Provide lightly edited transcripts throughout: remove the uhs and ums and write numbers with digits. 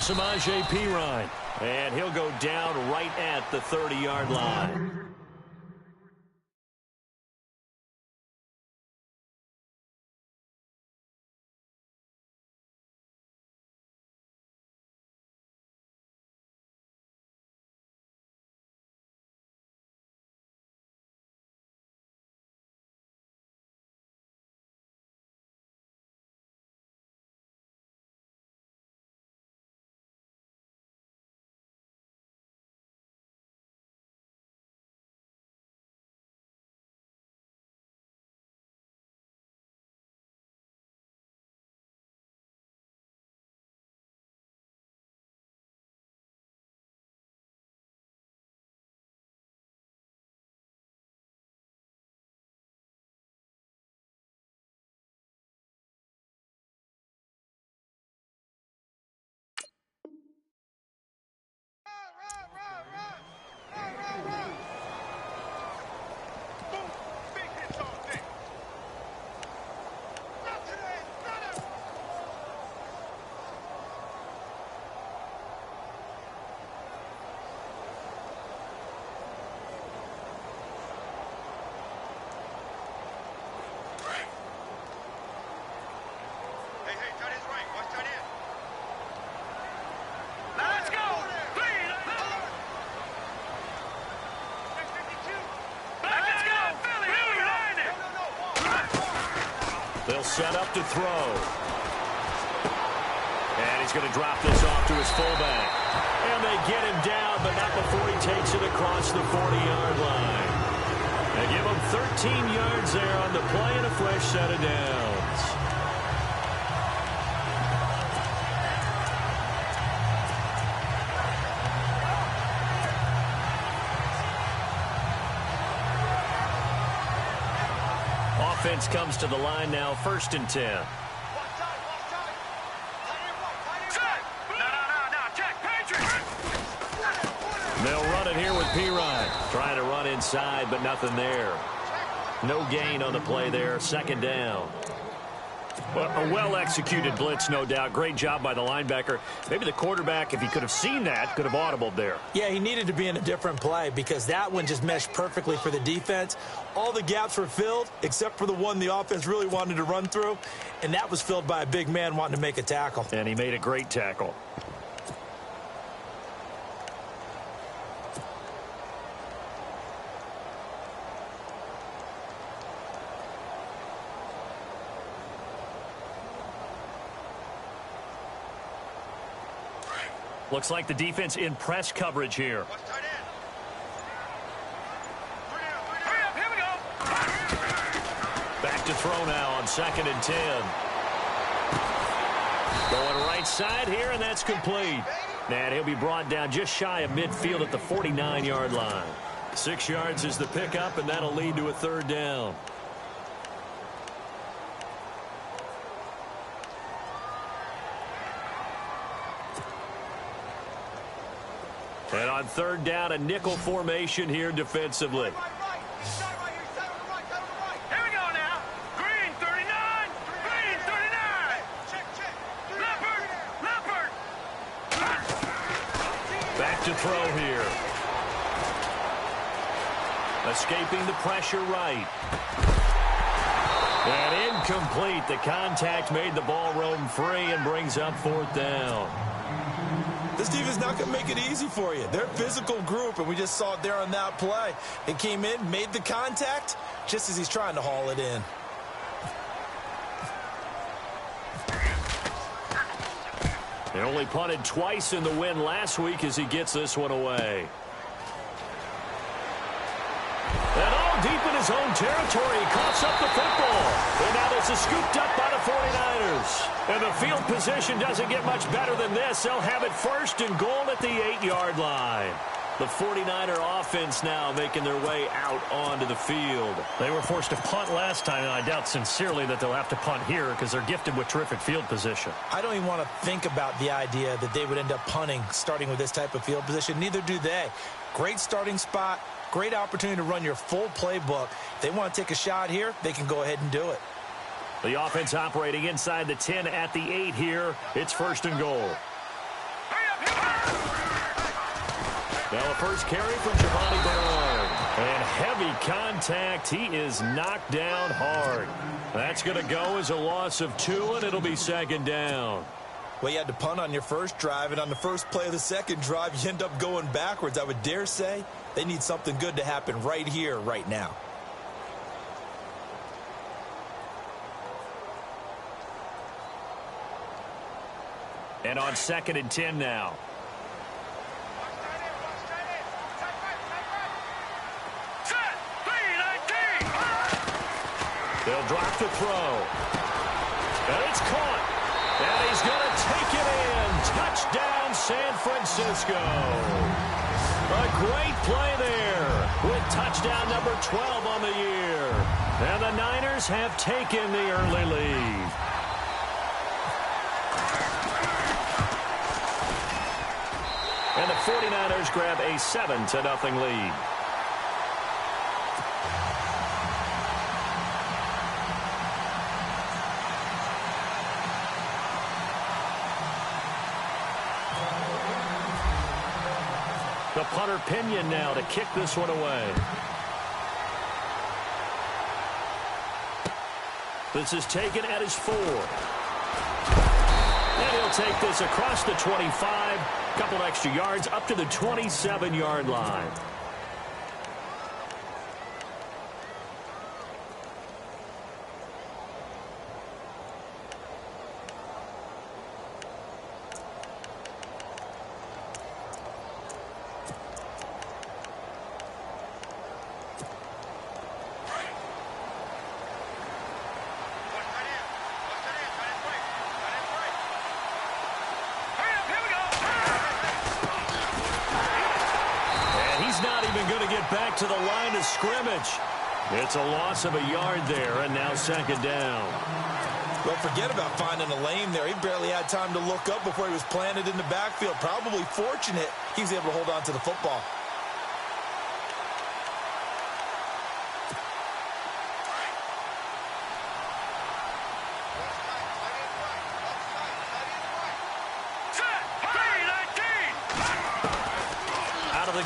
Samaje Perine. And he'll go down right at the 30-yard line. They'll set up to throw. And he's going to drop this off to his fullback. And they get him down, but not before he takes it across the 40-yard line. They give him 13 yards there on the play and a fresh set of downs. Offense comes to the line now, 1st and 10. They'll run it here with Perine. Trying to run inside, but nothing there. No gain on the play there, 2nd down. Well, a well-executed blitz, no doubt. Great job by the linebacker. Maybe the quarterback, if he could have seen that, could have audibled there. Yeah, he needed to be in a different play because that one just meshed perfectly for the defense. All the gaps were filled except for the one the offense really wanted to run through, and that was filled by a big man wanting to make a tackle. And he made a great tackle. Looks like the defense in press coverage here. Back to throw now on 2nd and 10. Going right side here, and that's complete. And he'll be brought down just shy of midfield at the 49-yard line. 6 yards is the pickup, and that'll lead to a 3rd down. And on 3rd down, a nickel formation here defensively. Here we go now. Green 39. Green 39. Check. Leopard. Back to throw here. Escaping the pressure right. And incomplete. The contact made the ball roam free and brings up 4th down. This defense is not going to make it easy for you. They're a physical group, and we just saw it there on that play. They came in, made the contact, just as he's trying to haul it in. They only punted twice in the win last week as he gets this one away. And all deep in his own territory, he coughs up the football. And now this is scooped up by the 49ers. And the field position doesn't get much better than this. They'll have it 1st and goal at the 8-yard line. The 49er offense now making their way out onto the field. They were forced to punt last time, and I doubt sincerely that they'll have to punt here because they're gifted with terrific field position. I don't even want to think about the idea that they would end up punting starting with this type of field position. Neither do they. Great starting spot, great opportunity to run your full playbook. If they want to take a shot here, they can go ahead and do it. The offense operating inside the 10 at the 8 here. It's 1st and goal. Hurry Now a first carry from Giovanni Bernard. And heavy contact. He is knocked down hard. That's going to go as a loss of 2, and it'll be second down. Well, you had to punt on your first drive, and on the first play of the second drive, you end up going backwards. I would dare say they need something good to happen right here, right now. And on 2nd and 10 now. They'll drop the throw. And it's caught. And he's going to take it in. Touchdown, San Francisco. A great play there with touchdown number 12 on the year. And the Niners have taken the early lead. And the 49ers grab a 7-0 lead. The punter Pinion now to kick this one away. This is taken at his 4. And he'll take this across the 25. Couple extra yards up to the 27-yard line. Back to the line of scrimmage. It's a loss of a yard there, and now second down. Well, forget about finding a lane there. He barely had time to look up before he was planted in the backfield. Probably fortunate he was able to hold on to the football.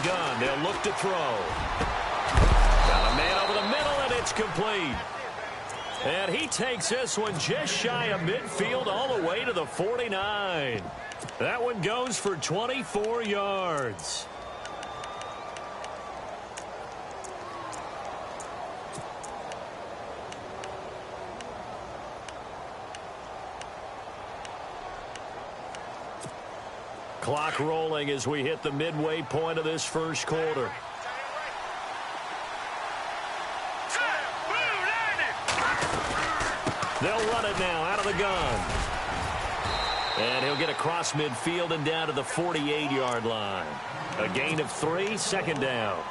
Gun. They'll look to throw. Got a man over the middle, and it's complete. And he takes this one just shy of midfield all the way to the 49. That one goes for 24 yards. Clock rolling as we hit the midway point of this first quarter. They'll run it now out of the gun. And he'll get across midfield and down to the 48-yard line. A gain of 3, second down.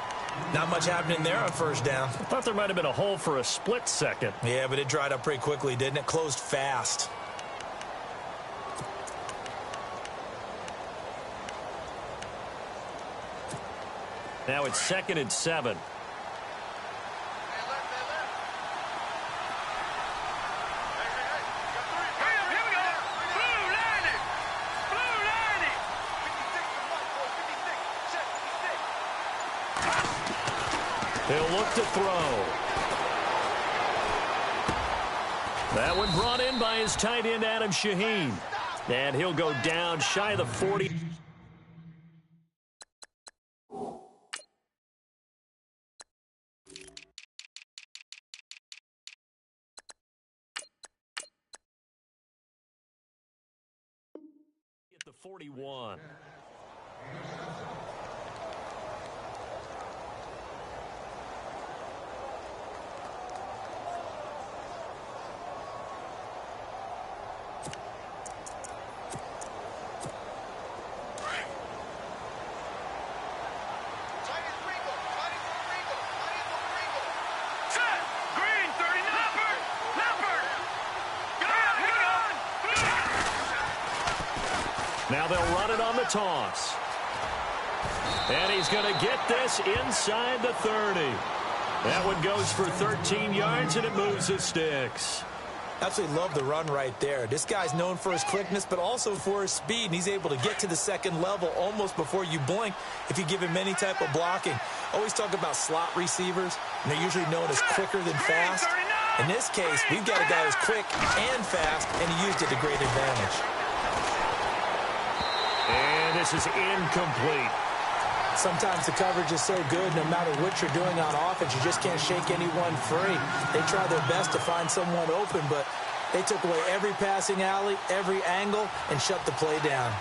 Not much happening there on first down. I thought there might have been a hole for a split second. Yeah, but it dried up pretty quickly, didn't it? Closed fast. Now it's 2nd and 7. He'll look to throw. That one brought in by his tight end, Adam Shaheen. And he'll go down shy of the 40. At the 41. Now they'll run it on the toss. And he's going to get this inside the 30. That one goes for 13 yards, and it moves the sticks. Absolutely love the run right there. This guy's known for his quickness, but also for his speed, and he's able to get to the second level almost before you blink if you give him any type of blocking. Always talk about slot receivers, and they're usually known as quicker than fast. In this case, we've got a guy who's quick and fast, and he used it to great advantage. And this is incomplete. Sometimes the coverage is so good, no matter what you're doing on offense, you just can't shake anyone free. They try their best to find someone open, but they took away every passing alley, every angle, and shut the play down.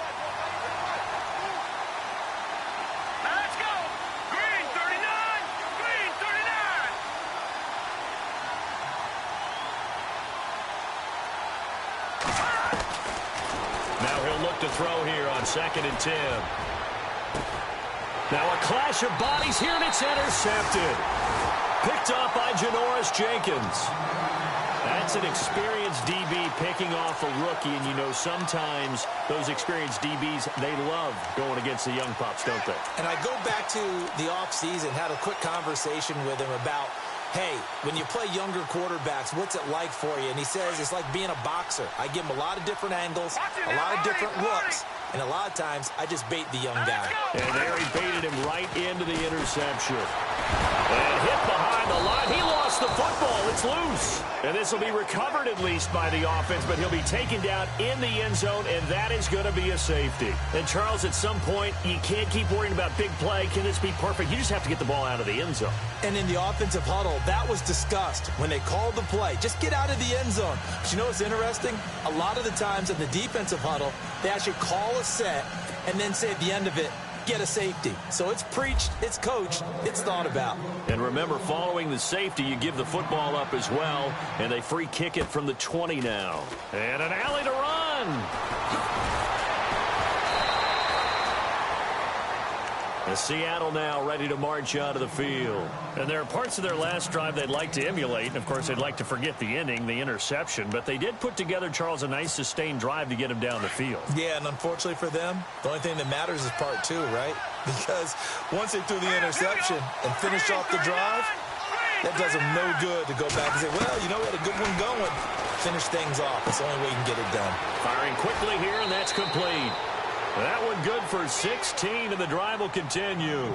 Let's go! Green 39! Green 39! Now he'll look to throw here on 2nd and 10. Now a clash of bodies here, and it's intercepted. Picked off by Janoris Jenkins. That's an experienced DB picking off a rookie, and you know sometimes those experienced DBs, they love going against the young pups, don't they? And I go back to the offseason, had a quick conversation with him about, hey, when you play younger quarterbacks, what's it like for you? And he says it's like being a boxer. I give him a lot of different angles, a lot of different looks, and a lot of times I just bait the young guy. And there he baited him right into the interception. And hit behind the line. He lost the football. It's loose. And this will be recovered at least by the offense, but he'll be taken down in the end zone, and that is going to be a safety. And, Charles, at some point, you can't keep worrying about big play. Can this be perfect? You just have to get the ball out of the end zone. And in the offensive huddle, that was discussed when they called the play. Just get out of the end zone. But you know what's interesting? A lot of the times in the defensive huddle, they actually call a set and then say at the end of it, get a safety. So it's preached, it's coached, it's thought about. And remember, following the safety, you give the football up as well, and they free kick it from the 20 now. And an alley to run. And Seattle now ready to march out of the field. And there are parts of their last drive they'd like to emulate. And, of course, they'd like to forget the ending, the interception. But they did put together, Charles, a nice sustained drive to get him down the field. Yeah, and unfortunately for them, the only thing that matters is part 2, right? Because once they threw the interception and finished off the drive, that does them no good to go back and say, well, you know, we had a good one going. Finish things off. It's the only way you can get it done. Firing quickly here, and that's complete. That one good for 16, and the drive will continue.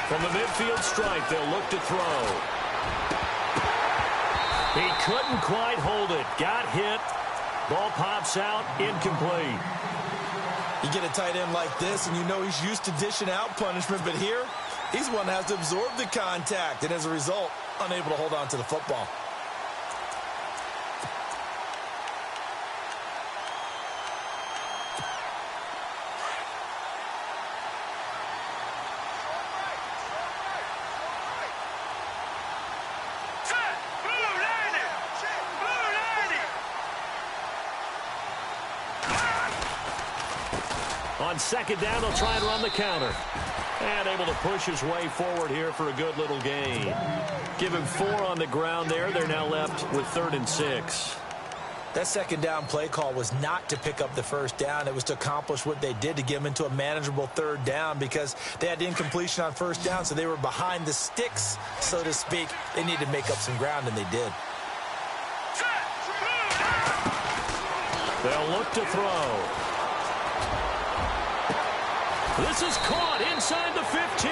From the midfield stripe, they'll look to throw. He couldn't quite hold it. Got hit. Ball pops out. Incomplete. You get a tight end like this, and you know he's used to dishing out punishment, but here, he's one that has to absorb the contact, and as a result, unable to hold on to the football. On second down, they'll try and run the counter. And able to push his way forward here for a good little gain. Give him 4 on the ground there. They're now left with 3rd and 6. That second down play call was not to pick up the first down. It was to accomplish what they did to get them into a manageable 3rd down because they had incompletion on first down, so they were behind the sticks, so to speak. They needed to make up some ground, and they did. They'll look to throw. This is caught inside the 15.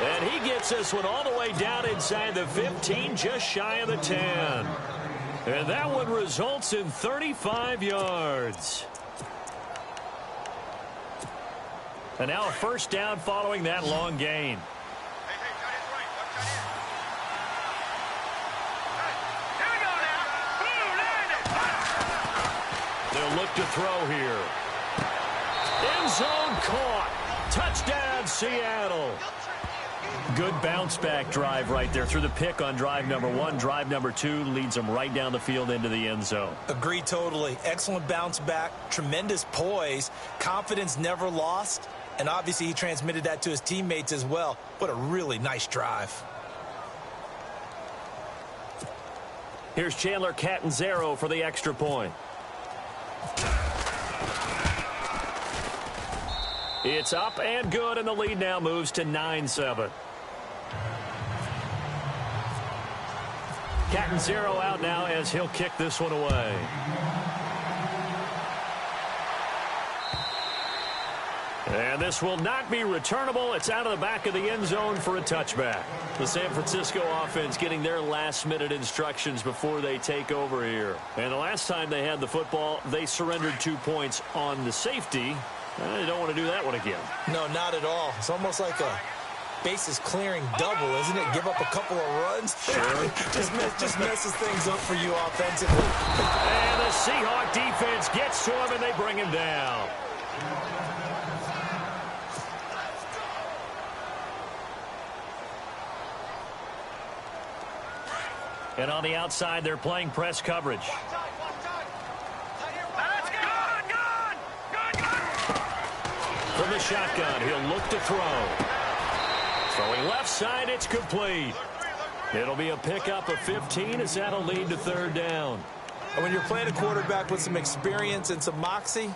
And he gets this one all the way down inside the 15, just shy of the 10. And that one results in 35 yards. And now a first down following that long gain. They'll look to throw here. End zone caught. Touchdown, Seattle. Good bounce-back drive right there through the pick on drive number 1. Drive number 2 leads them right down the field into the end zone. Agree totally. Excellent bounce back, tremendous poise, confidence never lost, and obviously he transmitted that to his teammates as well. What a really nice drive. Here's Chandler Catanzaro for the extra point. It's up and good, and the lead now moves to 9-7. Catanzaro out now as he'll kick this one away. And this will not be returnable. It's out of the back of the end zone for a touchback. The San Francisco offense getting their last-minute instructions before they take over here. And the last time they had the football, they surrendered 2 points on the safety. They don't want to do that one again. No, not at all. It's almost like a bases clearing double, isn't it? Give up a couple of runs. Sure. just messes things up for you offensively. And the Seahawk defense gets to him, and they bring him down. And on the outside, they're playing press coverage. From the shotgun, he'll look to throw. Throwing left side, it's complete. It'll be a pickup of 15 as that'll lead to third down. And when you're playing a quarterback with some experience and some moxie,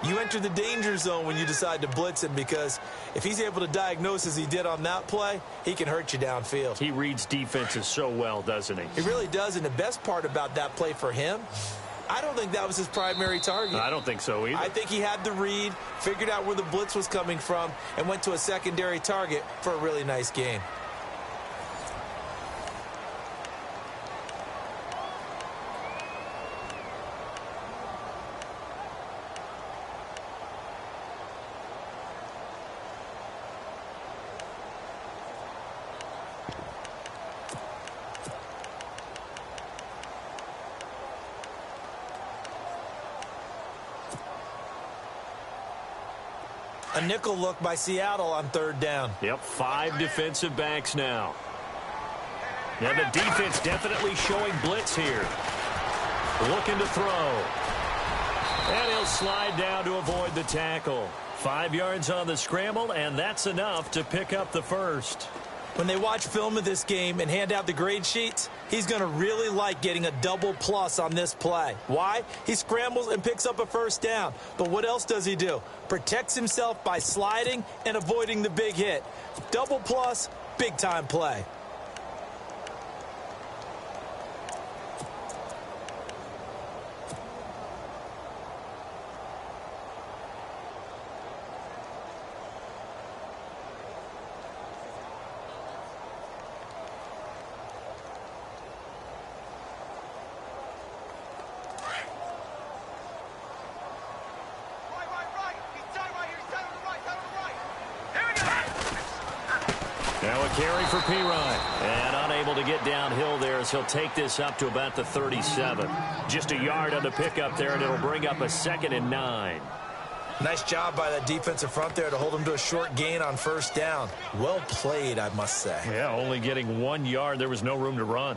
you enter the danger zone when you decide to blitz him, because if he's able to diagnose as he did on that play, he can hurt you downfield. He reads defenses so well, doesn't he? He really does, and the best part about that play for him, I don't think that was his primary target. I don't think so either. I think he had the read, figured out where the blitz was coming from, and went to a secondary target for a really nice game. A nickel look by Seattle on third down. Yep, 5 defensive backs now. Now the defense definitely showing blitz here. Looking to throw. And he'll slide down to avoid the tackle. 5 yards on the scramble, and that's enough to pick up the first. When they watch film of this game and hand out the grade sheets, he's going to really like getting a double plus on this play. Why? He scrambles and picks up a first down. But what else does he do? Protects himself by sliding and avoiding the big hit. Double plus, big-time play. Now a carry for Pirine. And unable to get downhill there as he'll take this up to about the 37. Just a yard on the pickup there, and it'll bring up a 2nd and 9. Nice job by that defensive front there to hold him to a short gain on first down. Well played, I must say. Yeah, only getting 1 yard. There was no room to run.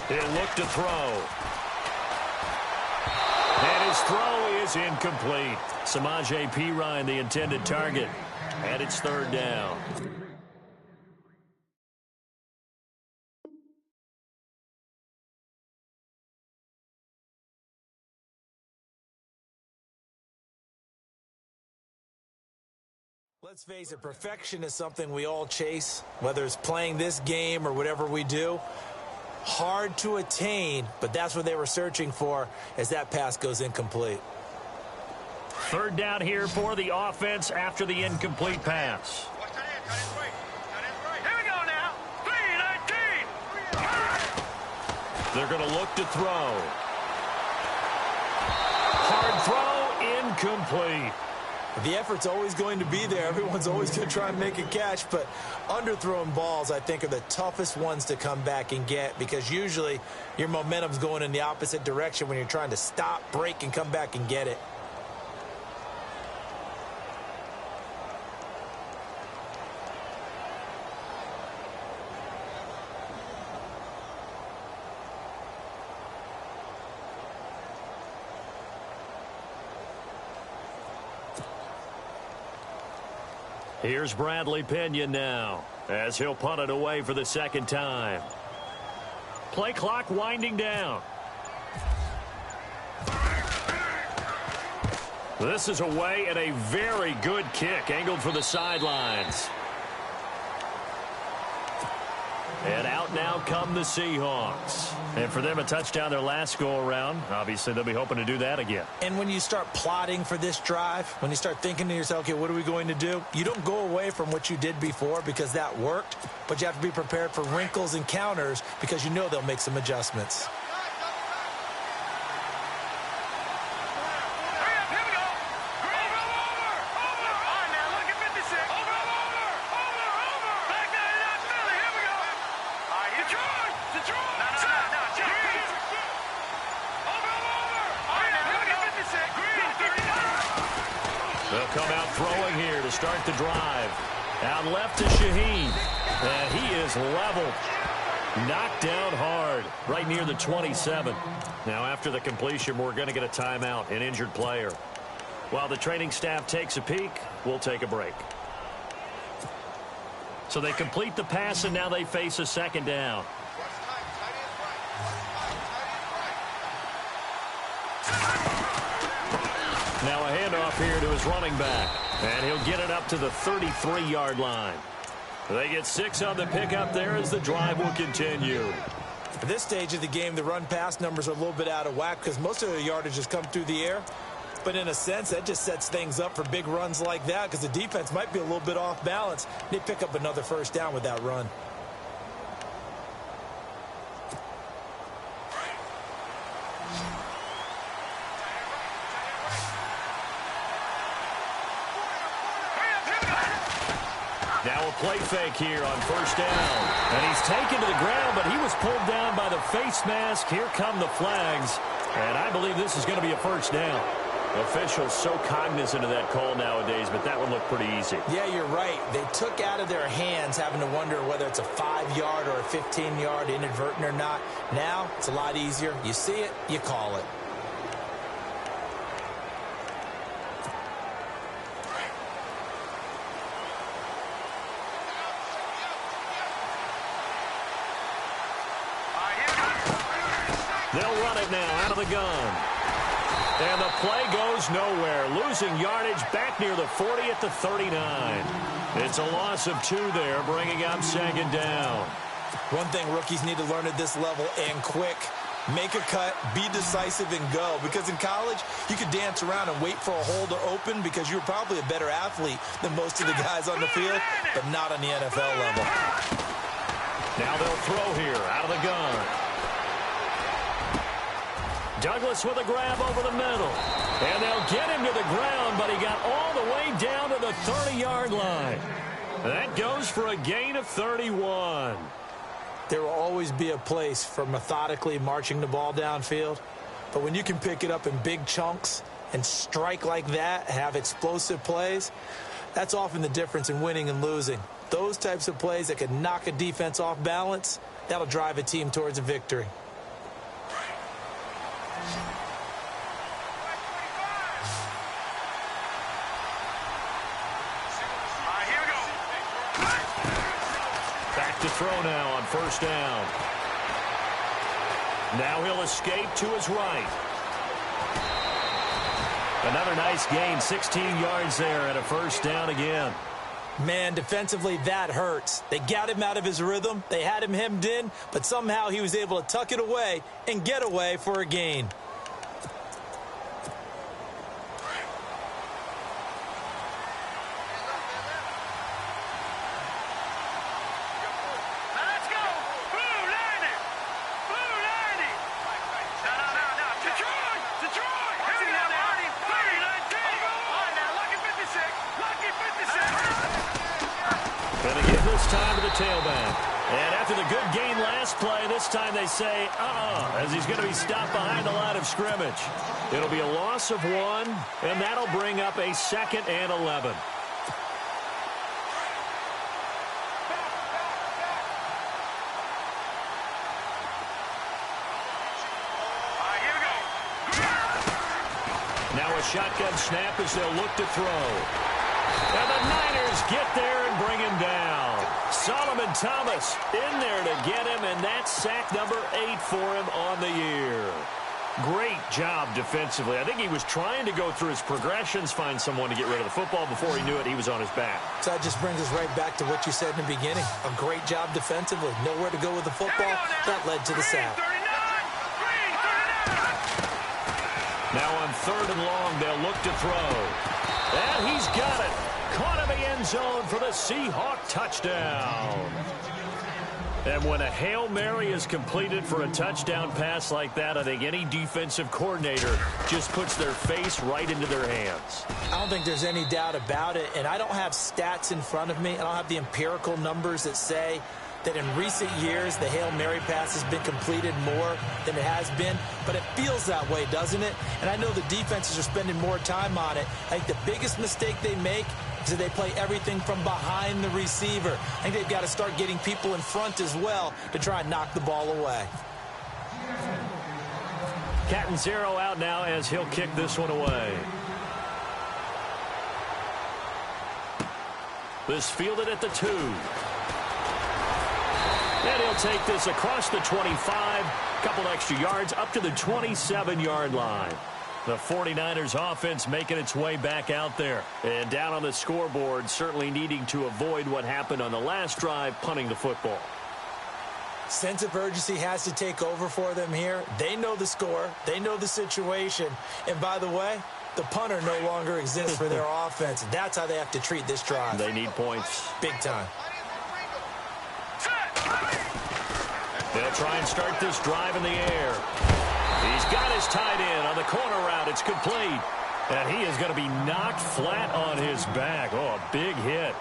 He'll look to throw. And his throw is incomplete. Samaje Perine, the intended target. And it's third down. Let's face it, perfection is something we all chase, whether it's playing this game or whatever we do. Hard to attain, but that's what they were searching for as that pass goes incomplete. Third down here for the offense after the incomplete pass. Here we go now. 3-19. They're going to look to throw. Hard throw, incomplete. The effort's always going to be there. Everyone's always going to try and make a catch, but underthrown balls, I think, are the toughest ones to come back and get because usually your momentum's going in the opposite direction when you're trying to stop, break, and come back and get it. Here's Bradley Pinion now as he'll punt it away for the second time. Play clock winding down. This is away and a very good kick angled for the sidelines. And out now come the Seahawks. And for them, a touchdown their last go-around. Obviously, they'll be hoping to do that again. And when you start plotting for this drive, when you start thinking to yourself, okay, what are we going to do? You don't go away from what you did before because that worked, but you have to be prepared for wrinkles and counters because you know they'll make some adjustments. They'll come out throwing here to start the drive. Out left to Shaheen. And he is leveled. Knocked down hard right near the 27. Now after the completion, we're going to get a timeout, an injured player. While the training staff takes a peek, we'll take a break. So they complete the pass, and now they face a second down. Now a handoff here to his running back. And he'll get it up to the 33-yard line. They get 6 on the pickup there as the drive will continue. At this stage of the game, the run-pass numbers are a little bit out of whack because most of the yardage has come through the air. But in a sense, that just sets things up for big runs like that because the defense might be a little bit off balance. They pick up another first down with that run. Now a play fake here on first down. And he's taken to the ground, but he was pulled down by the face mask. Here come the flags. And I believe this is going to be a first down. Officials so cognizant of that call nowadays, but that one looked pretty easy. Yeah, you're right. They took out of their hands having to wonder whether it's a 5-yard or a 15-yard inadvertent or not. Now it's a lot easier. You see it, you call it. They'll run it now out of the gun. And the play goes nowhere. Losing yardage back near the 40 at the 39. It's a loss of 2 there, bringing up second down. One thing rookies need to learn at this level and quick. Make a cut, be decisive, and go. Because in college, you could dance around and wait for a hole to open because you're probably a better athlete than most of the guys on the field, but not on the NFL level. Now they'll throw here out of the gun. Douglas with a grab over the middle. And they'll get him to the ground, but he got all the way down to the 30-yard line. That goes for a gain of 31. There will always be a place for methodically marching the ball downfield. But when you can pick it up in big chunks and strike like that, have explosive plays, that's often the difference in winning and losing. Those types of plays that can knock a defense off balance, that'll drive a team towards a victory. To throw now on first down. Now he'll escape to his right. Another nice gain, 16 yards there and a first down again. Man, defensively, that hurts. They got him out of his rhythm. They had him hemmed in, but somehow he was able to tuck it away and get away for a gain. tailback. And after the good gain last play, this time they say, as he's going to be stopped behind the line of scrimmage. It'll be a loss of 1, and that'll bring up a 2nd and 11. Now a shotgun snap as they'll look to throw. And the Niners get there and bring him down. Solomon Thomas in there to get him, and that's sack number 8 for him on the year. Great job defensively. I think he was trying to go through his progressions, find someone to get rid of the football. Before he knew it, he was on his back. So that just brings us right back to what you said in the beginning. A great job defensively. Nowhere to go with the football. That led to the sack. Now on 3rd and long, they'll look to throw. And he's got it. Caught in the end zone for the Seahawk touchdown. And when a Hail Mary is completed for a touchdown pass like that, I think any defensive coordinator just puts their face right into their hands. I don't think there's any doubt about it. And I don't have stats in front of me. I don't have the empirical numbers that say that in recent years the Hail Mary pass has been completed more than it has been, but it feels that way, doesn't it? And I know the defenses are spending more time on it. I think the biggest mistake they make is that they play everything from behind the receiver. I think they've got to start getting people in front as well to try and knock the ball away. Catanzaro out now as he'll kick this one away. This fielded at the 2. And he'll take this across the 25, couple extra yards up to the 27-yard line. The 49ers offense making its way back out there. And down on the scoreboard, certainly needing to avoid what happened on the last drive, punting the football. Sense of urgency has to take over for them here. They know the score. They know the situation. And by the way, the punter no longer exists for their offense. That's how they have to treat this drive. They need points. Big time. They'll try and start this drive in the air. He's got his tight end on the corner route. It's complete. And he is going to be knocked flat on his back. Oh, a big hit.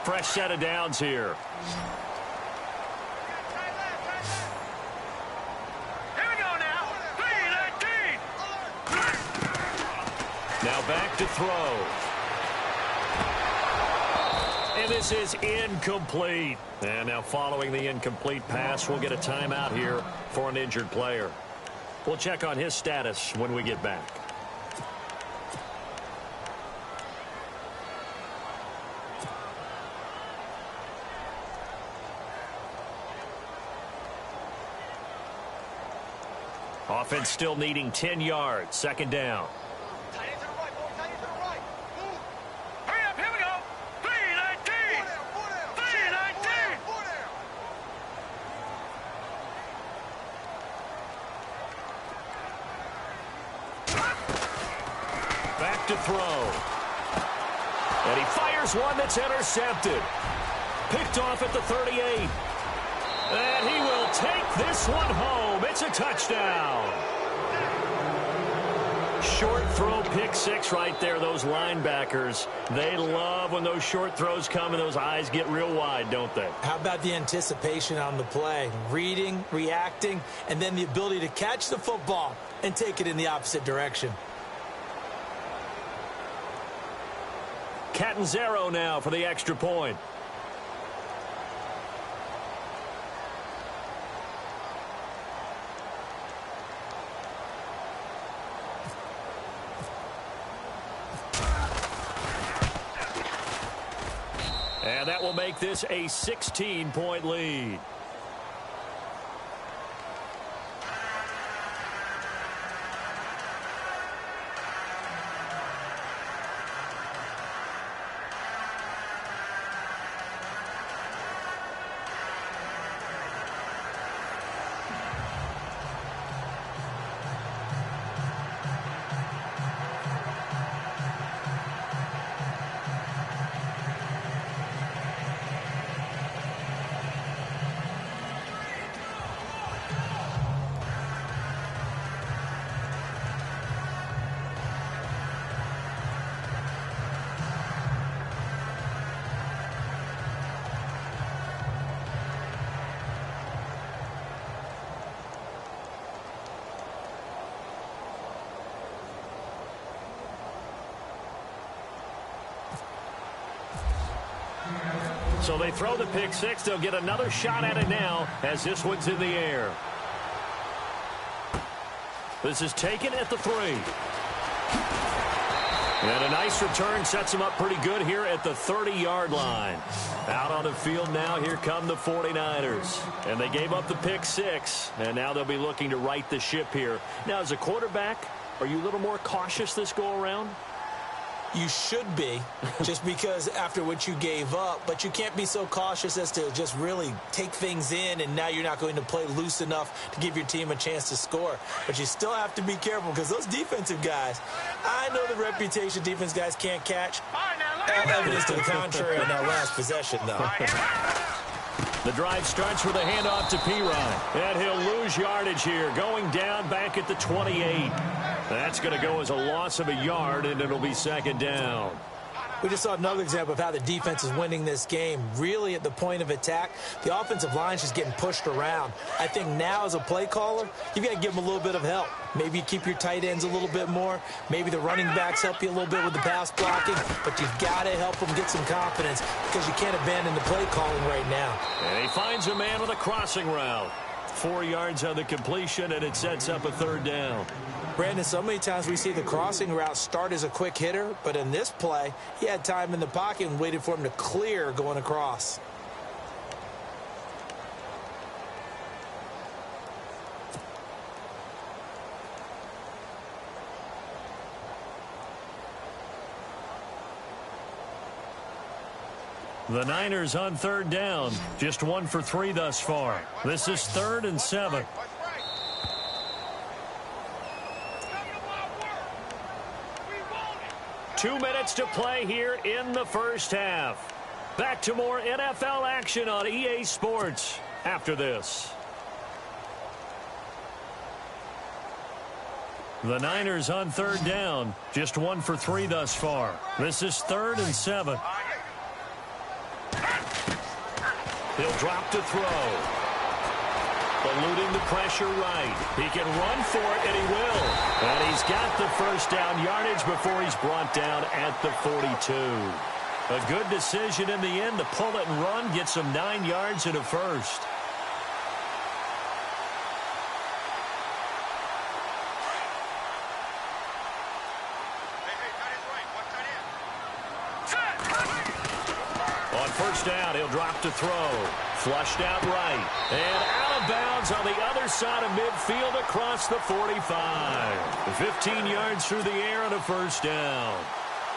Fresh set of downs here. Here we go now. 3-19. Now back to throw. And this is incomplete. And now following the incomplete pass, we'll get a timeout here for an injured player. We'll check on his status when we get back. Offense still needing 10 yards. 2nd down. Hurry up, here we go. 3-19. 3-19. Back to throw. And he fires one that's intercepted. Picked off at the 38. And he will take this one home. It's a touchdown. Short throw, pick 6 right there. Those linebackers, they love when those short throws come and those eyes get real wide, don't they? How about the anticipation on the play? Reading, reacting, and then the ability to catch the football and take it in the opposite direction. Catanzaro now for the extra point. And that will make this a 16-point lead. So they throw the pick six. They'll get another shot at it now as this one's in the air. This is taken at the 3. And a nice return sets them up pretty good here at the 30-yard line. Out on the field now, here come the 49ers. And they gave up the pick six, and now they'll be looking to right the ship here. Now, as a quarterback, are you a little more cautious this go-around? You should be, just because after what you gave up, but you can't be so cautious as to just really take things in, and now you're not going to play loose enough to give your team a chance to score. But you still have to be careful because those defensive guys, I know the reputation defense guys can't catch. All evidence to the contrary in that last possession, though. The drive starts with a handoff to Pirine, and he'll lose yardage here, going down back at the 28. That's going to go as a loss of a yard, and it'll be second down. We just saw another example of how the defense is winning this game. Really, at the point of attack, the offensive line's just getting pushed around. I think now, as a play caller, you've got to give them a little bit of help. Maybe you keep your tight ends a little bit more. Maybe the running backs help you a little bit with the pass blocking. But you've got to help them get some confidence because you can't abandon the play calling right now. And he finds a man with a crossing route. 4 yards on the completion, and it sets up a third down. Brandon, so many times we see the crossing route start as a quick hitter, but in this play, he had time in the pocket and waited for him to clear going across. The Niners on third down. Just 1 for 3 thus far. This is 3rd and 7. Two minutes to play here in the first half. Back to more NFL action on EA Sports after this. The Niners on third down. Just 1 for 3 thus far. This is 3rd and 7. He'll drop to throw. Eluding the pressure right. He can run for it, and he will. And he's got the first down yardage before he's brought down at the 42. A good decision in the end to pull it and run, get some 9 yards and a first. On first down, he'll drop to throw. Flushed out right. And out of bounds on the other side of midfield across the 45. 15 yards through the air and a first down.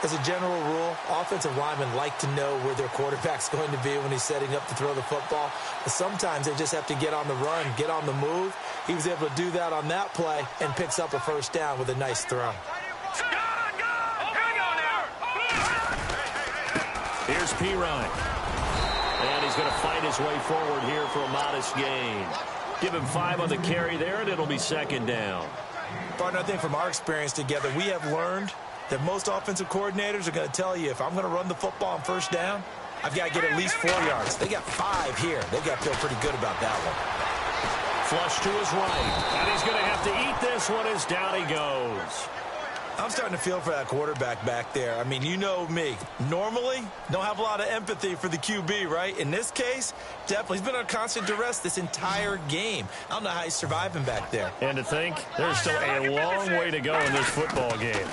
As a general rule, offensive linemen like to know where their quarterback's going to be when he's setting up to throw the football. But sometimes they just have to get on the run, get on the move. He was able to do that on that play and picks up a first down with a nice throw. Here's Pirine. And he's going to fight his way forward here for a modest gain. Give him 5 on the carry there, and it'll be second down. Partner, I think from our experience together, we have learned that most offensive coordinators are going to tell you, if I'm going to run the football on first down, I've got to get at least 4 yards. They got 5 here. They've got to feel pretty good about that one. Flush to his right. And he's going to have to eat this one as down he goes. I'm starting to feel for that quarterback back there. I mean, you know me. Normally, don't have a lot of empathy for the QB, right? In this case, definitely. He's been on constant duress this entire game. I don't know how he's surviving back there. And to think, there's still a long way to go in this football game.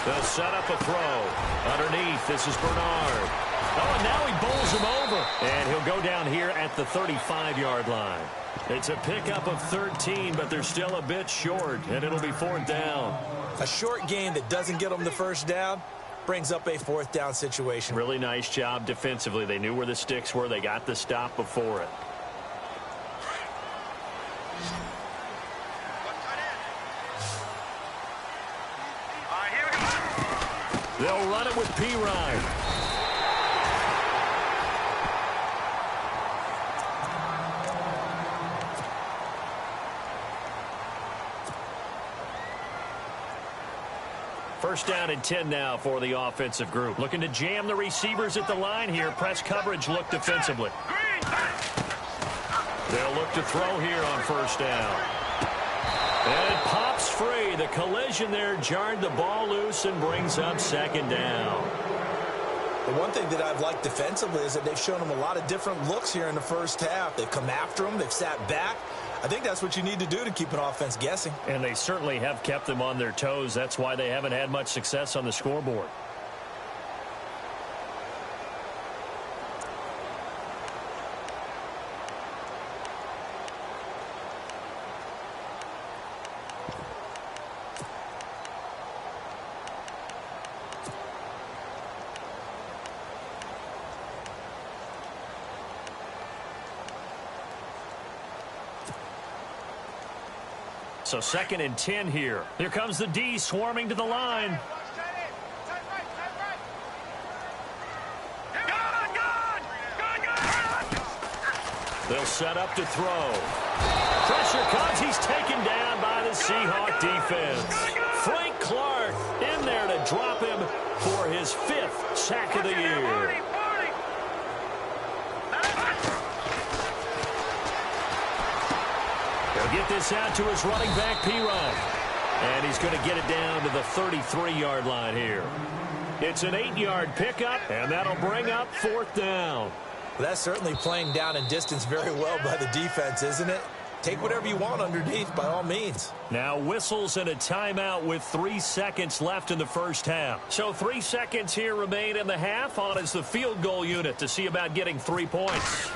They'll set up a throw. Underneath, this is Bernard. Oh, and now he bowls him over. And he'll go down here at the 35-yard line. It's a pickup of 13, but they're still a bit short, and it'll be 4th down. A short gain that doesn't get them the first down brings up a 4th down situation. Really nice job defensively. They knew where the sticks were. They got the stop before it. They'll run it with Pirine. First down and 10 now for the offensive group. Looking to jam the receivers at the line here. Press coverage look defensively. They'll look to throw here on first down. And it pops free. The collision there jarred the ball loose and brings up second down. The one thing that I've liked defensively is that they've shown them a lot of different looks here in the first half. They've come after them. They've sat back. I think that's what you need to do to keep an offense guessing. And they certainly have kept them on their toes. That's why they haven't had much success on the scoreboard. So 2nd and 10 here. Here comes the D swarming to the line. They'll set up to throw. Pressure comes. He's taken down by the Seahawk defense. Frank Clark in there to drop him for his 5th sack of the year. He'll get this out to his running back, P-Run. And he's going to get it down to the 33-yard line here. It's an 8-yard pickup, and that'll bring up 4th down. Well, that's certainly playing down in distance very well by the defense, isn't it? Take whatever you want underneath, by all means. Now whistles and a timeout with 3 seconds left in the first half. So 3 seconds here remain in the half. On is the field goal unit to see about getting 3 points.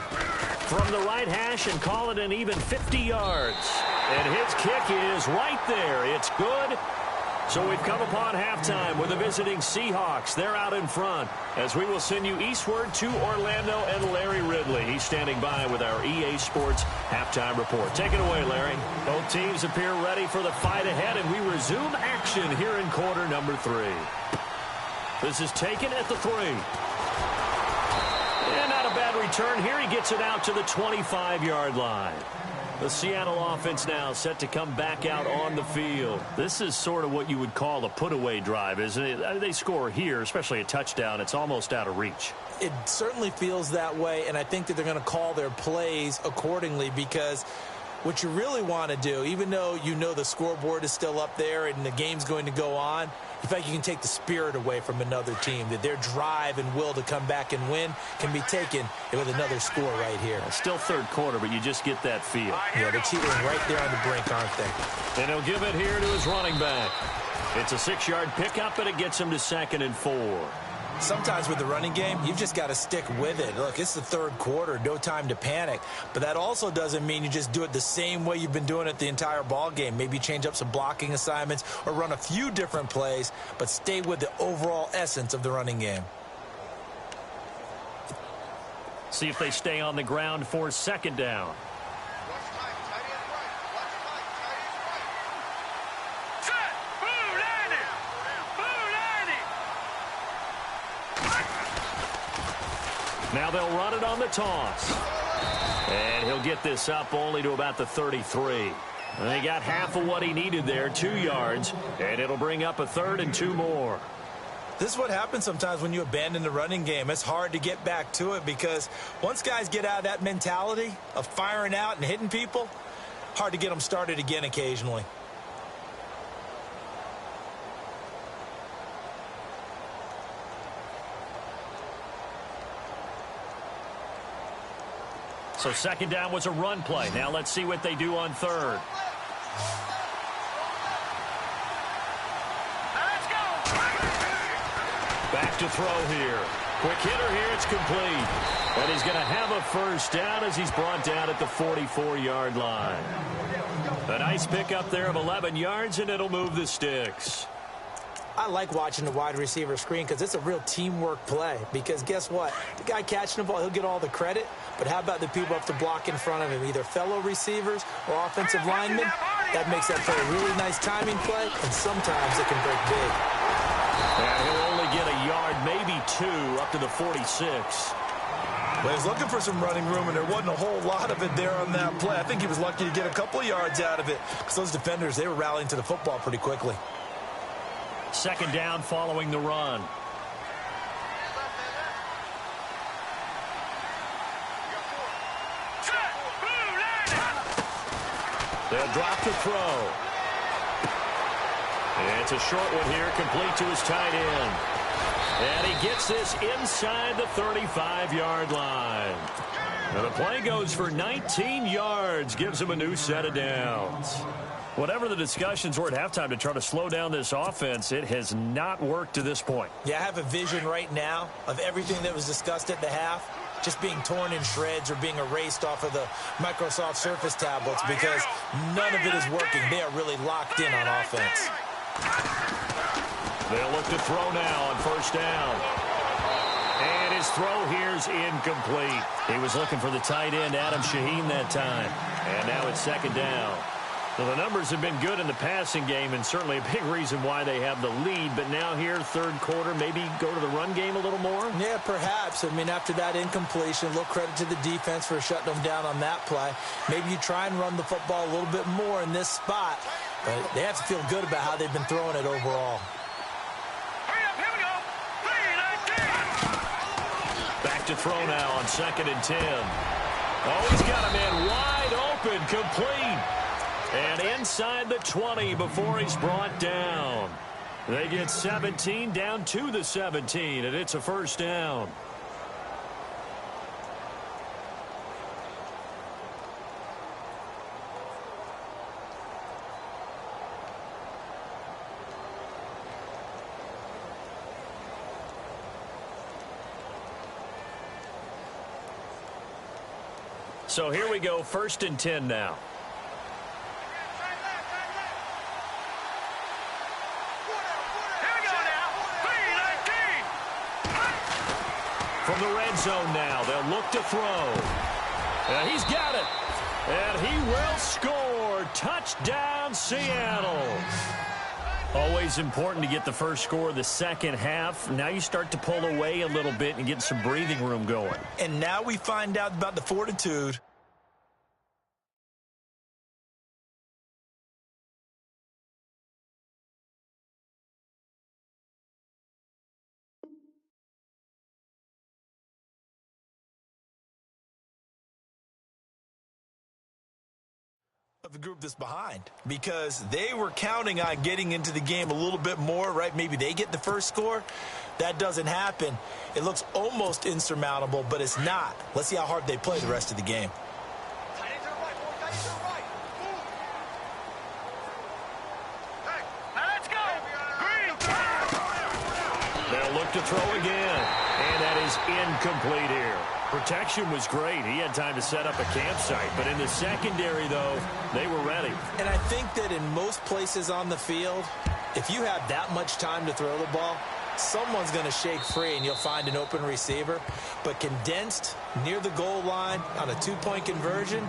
From the right hash and call it an even 50 yards. And his kick is right there. It's good. So we've come upon halftime with the visiting Seahawks. They're out in front as we will send you eastward to Orlando and Larry Ridley. He's standing by with our EA Sports halftime report. Take it away, Larry. Both teams appear ready for the fight ahead, and we resume action here in quarter number 3. This is taken at the 3. And not a bad return here. He gets it out to the 25-yard line. The Seattle offense now set to come back out on the field. This is sort of what you would call a put-away drive, isn't it? They score here, especially a touchdown. It's almost out of reach. It certainly feels that way, and I think that they're going to call their plays accordingly because what you really want to do, even though you know the scoreboard is still up there and the game's going to go on, you feel like you can take the spirit away from another team, that their drive and will to come back and win can be taken with another score right here. Still third quarter, but you just get that feel. Yeah, they're teetering right there on the brink, aren't they? And he'll give it here to his running back. It's a 6-yard pickup, and it gets him to 2nd and 4. Sometimes with the running game, you've just got to stick with it. Look, it's the third quarter, no time to panic. But that also doesn't mean you just do it the same way you've been doing it the entire ball game. Maybe change up some blocking assignments or run a few different plays, but stay with the overall essence of the running game. See if they stay on the ground for 2nd down. Now they'll run it on the toss. And he'll get this up only to about the 33. And they got half of what he needed there, 2 yards. And it'll bring up a 3rd and 2 more. This is what happens sometimes when you abandon the running game. It's hard to get back to it because once guys get out of that mentality of firing out and hitting people, hard to get them started again occasionally. So 2nd down was a run play. Now let's see what they do on 3rd. Let's go. Back to throw here. Quick hitter here. It's complete. And he's going to have a 1st down as he's brought down at the 44-yard line. A nice pickup there of 11 yards, and it'll move the sticks. I like watching the wide receiver screen because it's a real teamwork play. Because guess what? The guy catching the ball, he'll get all the credit. But how about the people up to block in front of him, either fellow receivers or offensive linemen? That makes that play a really nice timing play, and sometimes it can break big. And he'll only get a yard, maybe 2, up to the 46. Well, he was looking for some running room, and there wasn't a whole lot of it there on that play. I think he was lucky to get a couple of yards out of it because those defenders, they were rallying to the football pretty quickly. 2nd down following the run. They'll drop the throw. And it's a short one here, complete to his tight end. And he gets this inside the 35-yard line. Now the play goes for 19 yards, gives him a new set of downs. Whatever the discussions were at halftime to try to slow down this offense, it has not worked to this point. Yeah, I have a vision right now of everything that was discussed at the half just being torn in shreds or being erased off of the Microsoft Surface tablets because none of it is working. They are really locked in on offense. They'll look to throw now on first down. And his throw here's incomplete. He was looking for the tight end, Adam Shaheen, that time. And now it's second down. Well, the numbers have been good in the passing game and certainly a big reason why they have the lead. But now here, third quarter, maybe go to the run game a little more? Yeah, perhaps. I mean, after that incompletion, a little credit to the defense for shutting them down on that play. Maybe you try and run the football a little bit more in this spot. But they have to feel good about how they've been throwing it overall. Back to throw now on 2nd and 10. Oh, he's got a man wide open, complete. And inside the 20 before he's brought down. They get 17 down to the 17, and it's a first down. So here we go, 1st and 10 now. From the red zone now, they'll look to throw. And he's got it. And he will score. Touchdown, Seattle. Always important to get the first score of the second half. Now you start to pull away a little bit and get some breathing room going. And now we find out about the fortitude of the group that's behind, because they were counting on getting into the game a little bit more, right? Maybe they get the first score. That doesn't happen. It looks almost insurmountable, but it's not. Let's see how hard they play the rest of the game. They'll look to throw again, and that is incomplete here. Protection was great. He had time to set up a campsite. But in the secondary, though, they were ready. And I think that in most places on the field, if you have that much time to throw the ball, someone's going to shake free and you'll find an open receiver. But condensed near the goal line on a two-point conversion,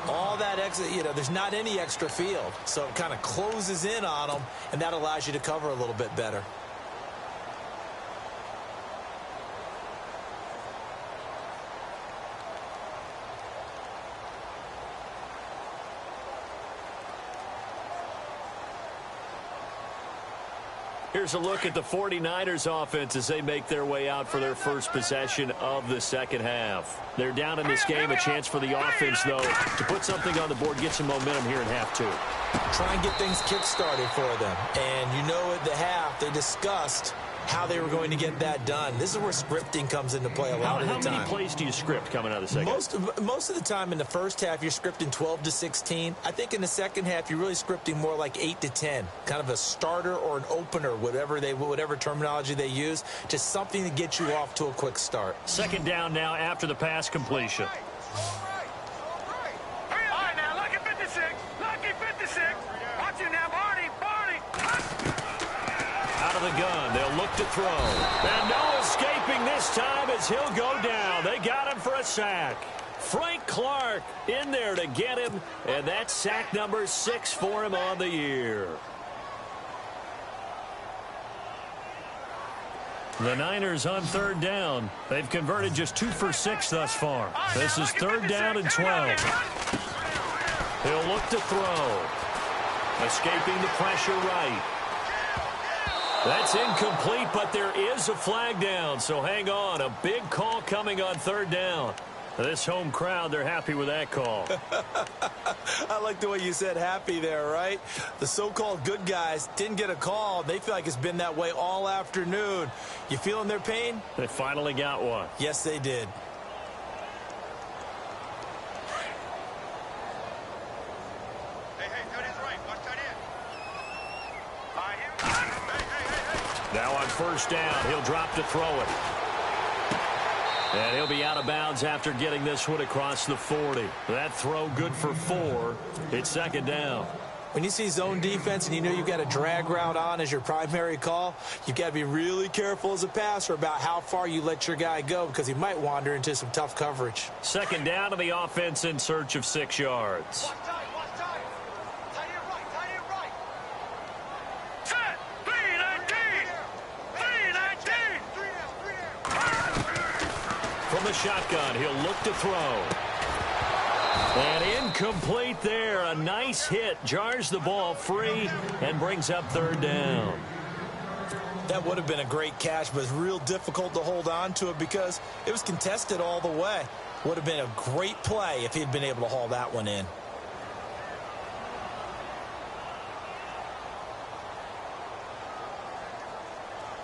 all that extra, there's not any extra field. So it kind of closes in on them, and that allows you to cover a little bit better. Here's a look at the 49ers offense as they make their way out for their first possession of the second half. They're down in this game. A chance for the offense, though, to put something on the board, get some momentum here in half two. Try and get things kick-started for them. And at the half, they discussed how they were going to get that done. This is where scripting comes into play a lot of the time. How many plays do you script coming out of the second half? Most of the time in the first half, you're scripting 12 to 16. I think in the second half, you're really scripting more like 8 to 10. Kind of a starter or an opener, whatever terminology they use. Just something to get you off to a quick start. Second down now after the pass completion. All right, now, lucky 56. Lucky 56. Watch you now, Barney. Out of the gun, they'll look to throw. And no escaping this time as he'll go down. They got him for a sack. Frank Clark in there to get him, and that's sack number 6 for him on the year. The Niners on third down. They've converted just 2 for 6 thus far. This is third down and 12. He'll look to throw. Escaping the pressure right. That's incomplete, but there is a flag down, so hang on. A big call coming on third down. This home crowd, they're happy with that call. I like the way you said happy there, right? The so-called good guys didn't get a call. They feel like it's been that way all afternoon. You feeling their pain? They finally got one. Yes, they did. Now on first down, he'll drop to throw it. And he'll be out of bounds after getting this one across the 40. That throw good for 4. It's second down. When you see zone defense and you know you've got a drag route on as your primary call, you've got to be really careful as a passer about how far you let your guy go because he might wander into some tough coverage. Second down to the offense in search of 6 yards. From the shotgun, he'll look to throw. And incomplete there. A nice hit. Jars the ball free and brings up third down. That would have been a great catch, but it's real difficult to hold on to it because it was contested all the way. Would have been a great play if he'd been able to haul that one in.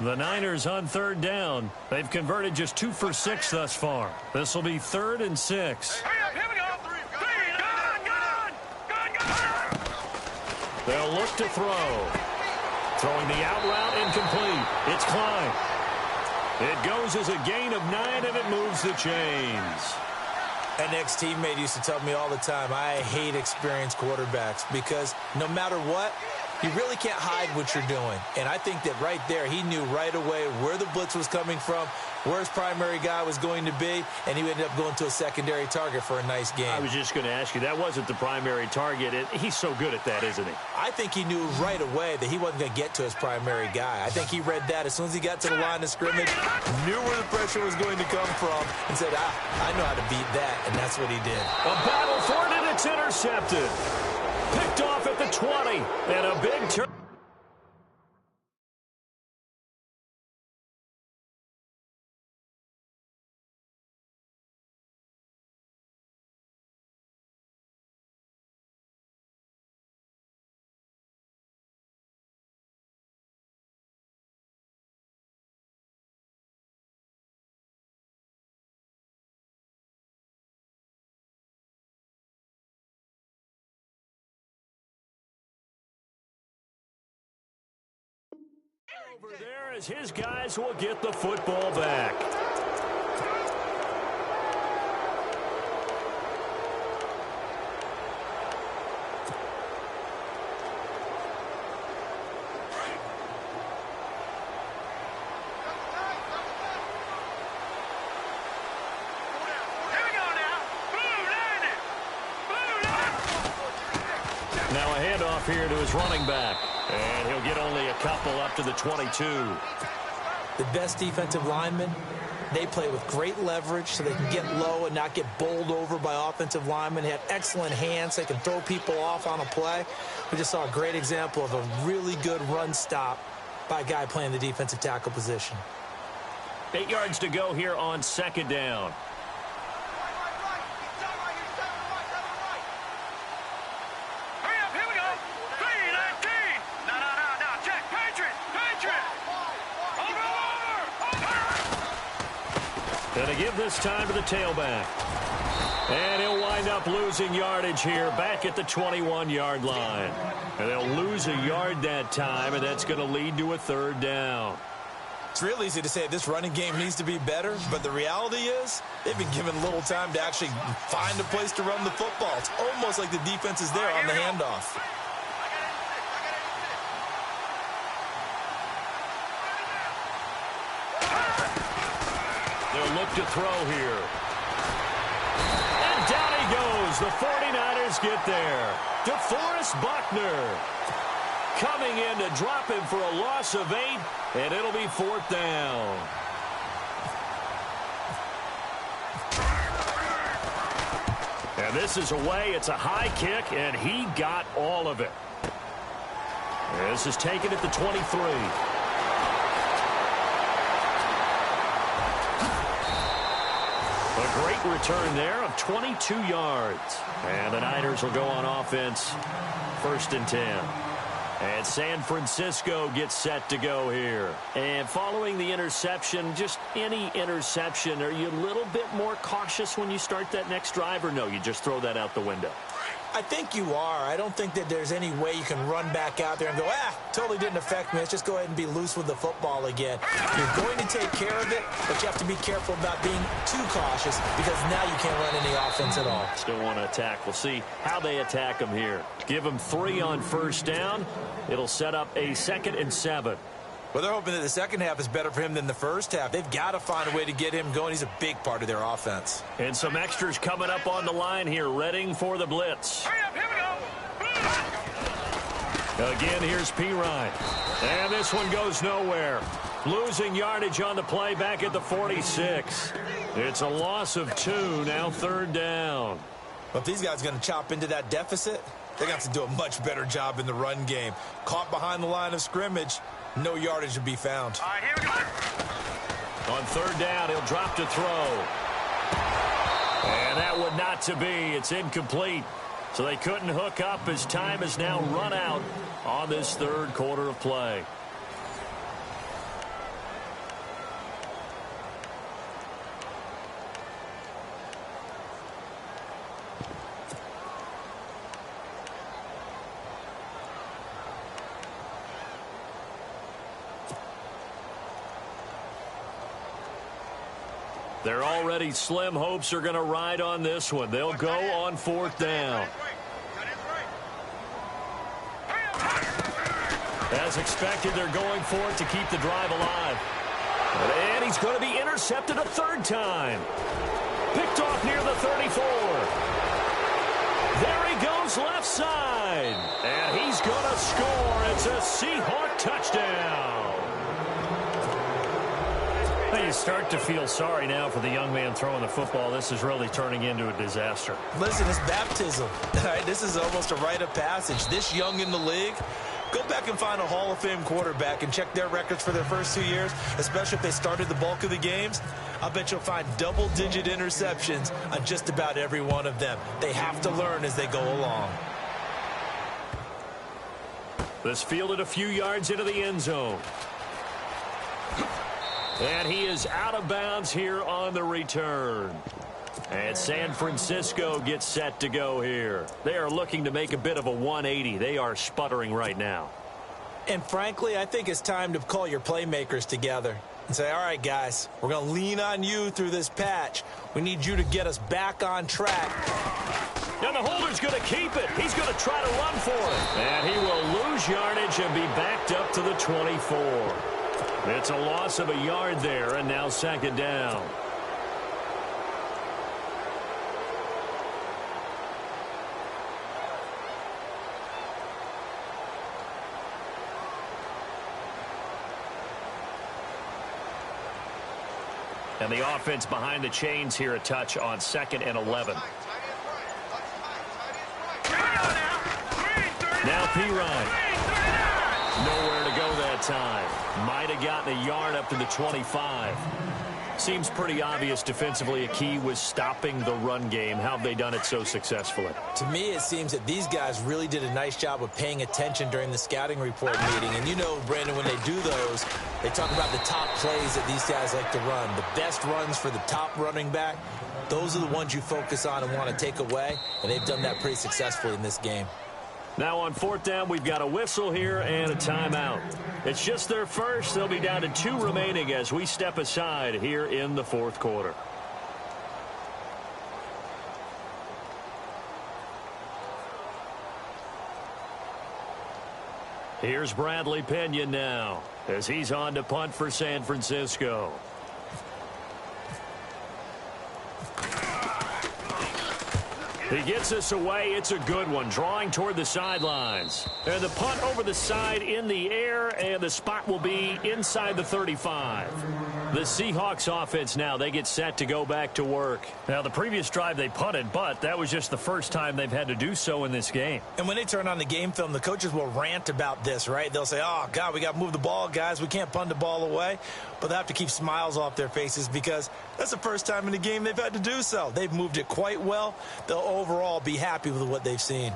The Niners on third down. They've converted just 2 for 6 thus far. This will be 3rd and 6. Here we go. They'll look to throw. Throwing the out route incomplete. It's Klein. It goes as a gain of 9, and it moves the chains. An ex-teammate used to tell me all the time, I hate experienced quarterbacks because no matter what, you really can't hide what you're doing. And I think that right there, he knew right away where the blitz was coming from, where his primary guy was going to be, and he ended up going to a secondary target for a nice game. I was just going to ask you, that wasn't the primary target. He's so good at that, isn't he? I think he knew right away that he wasn't going to get to his primary guy. I think he read that as soon as he got to the line of scrimmage, knew where the pressure was going to come from, and said, I know how to beat that, and that's what he did. A battle for it, and it's intercepted. Picked off at the 20, and a big turn. Over there as his guys will get the football back. Now a handoff here to his running back. And he'll get only a couple up to the 22. The best defensive linemen, they play with great leverage so they can get low and not get bowled over by offensive linemen. They have excellent hands. They can throw people off on a play. We just saw a great example of a really good run stop by a guy playing the defensive tackle position. 8 yards to go here on second down. Gonna give this time to the tailback. And he'll wind up losing yardage here back at the 21-yard line. And they'll lose a yard that time, and that's going to lead to a third down. It's real easy to say this running game needs to be better, but the reality is they've been given little time to actually find a place to run the football. It's almost like the defense is there on the handoff. They'll look to throw here. And down he goes. The 49ers get there. DeForest Buckner coming in to drop him for a loss of 8, and it'll be 4th down. And this is away. It's a high kick, and he got all of it. This is taken at the 23. A great return there of 22 yards. And the Niners will go on offense, 1st and 10. And San Francisco gets set to go here. And following the interception, just any interception, are you a little bit more cautious when you start that next drive, or no, you just throw that out the window? I think you are. I don't think that there's any way you can run back out there and go, totally didn't affect me. Let's just go ahead and be loose with the football again. You're going to take care of it, but you have to be careful about being too cautious because now you can't run any offense at all. Still want to attack. We'll see how they attack them here. Give them 3 on 1st down. It'll set up a 2nd and 7. Well, they're hoping that the second half is better for him than the first half. They've got to find a way to get him going. He's a big part of their offense. And some extras coming up on the line here, readying for the blitz. Hurry up, here we go. Again, here's Pirine. And this one goes nowhere. Losing yardage on the play back at the 46. It's a loss of 2, now 3rd down. Well, if these guys are going to chop into that deficit, they're going to have to do a much better job in the run game. Caught behind the line of scrimmage, no yardage to be found. All right, here we go. On 3rd down, he'll drop to throw. And that would not to be. It's incomplete. So they couldn't hook up as time has now run out on this 3rd quarter of play. Their already slim hopes are going to ride on this one. They'll go on 4th down. As expected, they're going for it to keep the drive alive. And he's going to be intercepted a 3rd time. Picked off near the 34. There he goes left side. And he's going to score. It's a Seahawk touchdown. You start to feel sorry now for the young man throwing the football. This is really turning into a disaster. Listen, it's baptism. Right? This is almost a rite of passage. This young in the league, go back and find a Hall of Fame quarterback and check their records for their first 2 years, especially if they started the bulk of the games. I bet you'll find double-digit interceptions on just about every one of them. They have to learn as they go along. This fielded a few yards into the end zone. And he is out of bounds here on the return. And San Francisco gets set to go here. They are looking to make a bit of a 180. They are sputtering right now. And frankly, I think it's time to call your playmakers together and say, all right, guys, we're going to lean on you through this patch. We need you to get us back on track. And the holder's going to keep it. He's going to try to run for it. And he will lose yardage and be backed up to the 24. It's a loss of a yard there, and now 2nd down. And the offense behind the chains here, a touch on 2nd and 11. Now Pirine. Nowhere to go that time. Might have gotten a yard up to the 25. Seems pretty obvious defensively a key was stopping the run game. How have they done it so successfully? To me, it seems that these guys really did a nice job of paying attention during the scouting report meeting. And you know, Brandon, when they do those, they talk about the top plays that these guys like to run. The best runs for the top running back, those are the ones you focus on and want to take away. And they've done that pretty successfully in this game. Now on 4th down, we've got a whistle here and a timeout. It's just their first. They'll be down to 2 remaining as we step aside here in the 4th quarter. Here's Bradley Pinion now as he's on to punt for San Francisco. He gets us away. It's a good one. Drawing toward the sidelines. And the punt over the side in the air, and the spot will be inside the 35. The Seahawks offense now, they get set to go back to work. Now, the previous drive they punted, but that was just the first time they've had to do so in this game. And when they turn on the game film, the coaches will rant about this, right? They'll say, oh, God, we got to move the ball, guys. We can't punt the ball away. But they have to keep smiles off their faces because that's the first time in the game they've had to do so. They've moved it quite well. They'll overall be happy with what they've seen.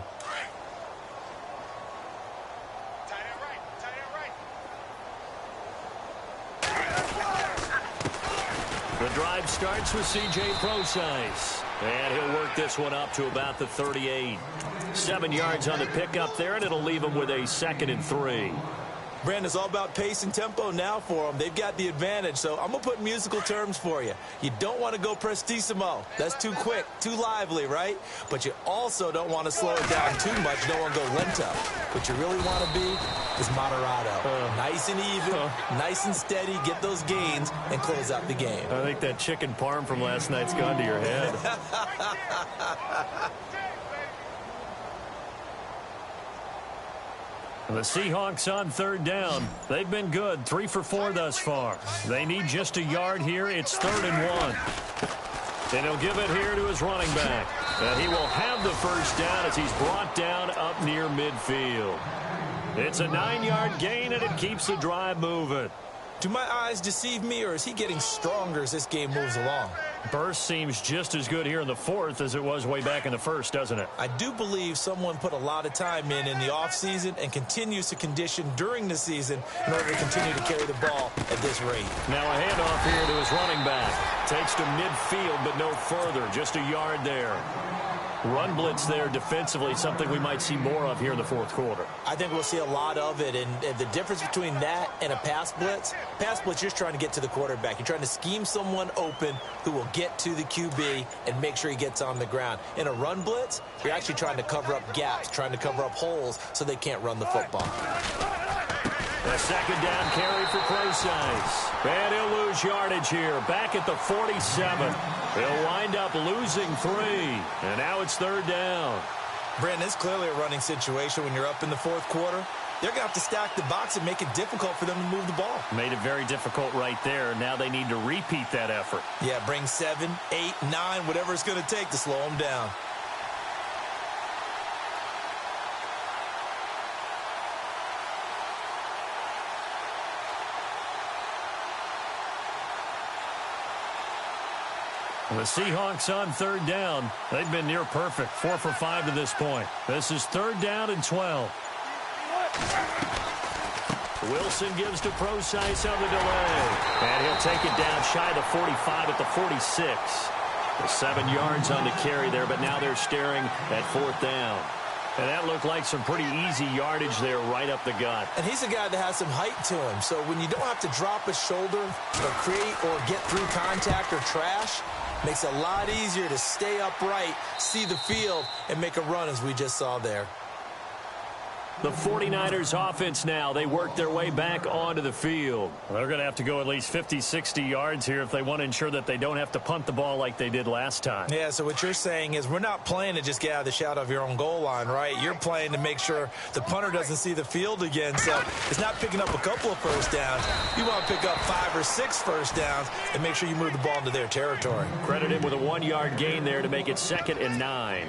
The drive starts with C.J. Procise. And he'll work this one up to about the 38. 7 yards on the pickup there, and it'll leave him with a 2nd and 3. Brandon, it's all about pace and tempo now for them. They've got the advantage, so I'm going to put musical terms for you. You don't want to go prestissimo. That's too quick, too lively, right? But you also don't want to slow it down too much. You don't want to go lento. What you really want to be is moderato. Nice and even, nice and steady, get those gains, and close out the game. I think that chicken parm from last night's gone to your head. The Seahawks on 3rd down. They've been good, 3 for 4 thus far. They need just a yard here. It's 3rd and 1. And he'll give it here to his running back. And he will have the first down as he's brought down up near midfield. It's a 9-yard gain, and it keeps the drive moving. Do my eyes deceive me, or is he getting stronger as this game moves along? Burst seems just as good here in the 4th as it was way back in the 1st, doesn't it? I do believe someone put a lot of time in the offseason and continues to condition during the season in order to continue to carry the ball at this rate. Now a handoff here to his running back. Takes to midfield, but no further. Just a yard there. Run blitz there defensively, something we might see more of here in the 4th quarter. I think we'll see a lot of it, and the difference between that and a pass blitz, you're just trying to get to the quarterback. You're trying to scheme someone open who will get to the QB and make sure he gets on the ground. In a run blitz, you're actually trying to cover up gaps, trying to cover up holes so they can't run the football. A 2nd down carry for Procise. And he'll lose yardage here. Back at the 47. He'll wind up losing 3. And now it's 3rd down. Brandon, it's clearly a running situation when you're up in the 4th quarter. They're going to have to stack the box and make it difficult for them to move the ball. Made it very difficult right there. Now they need to repeat that effort. Yeah, bring 7, 8, 9, whatever it's going to take to slow them down. The Seahawks on 3rd down. They've been near perfect. 4 for 5 to this point. This is 3rd down and 12. Wilson gives to Procise on the delay. And he'll take it down shy of the 45 at the 46. 7 yards on the carry there, but now they're staring at 4th down. And that looked like some pretty easy yardage there right up the gut. And he's a guy that has some height to him. So when you don't have to drop a shoulder or create or get through contact or trash, makes it a lot easier to stay upright, see the field, and make a run as we just saw there. The 49ers offense now, they work their way back onto the field. They're going to have to go at least 50, 60 yards here if they want to ensure that they don't have to punt the ball like they did last time. Yeah, so what you're saying is we're not playing to just get out of the shadow of your own goal line, right? You're playing to make sure the punter doesn't see the field again. So it's not picking up a couple of first downs. You want to pick up 5 or 6 first downs and make sure you move the ball into their territory. Credit him with a 1-yard gain there to make it 2nd and 9.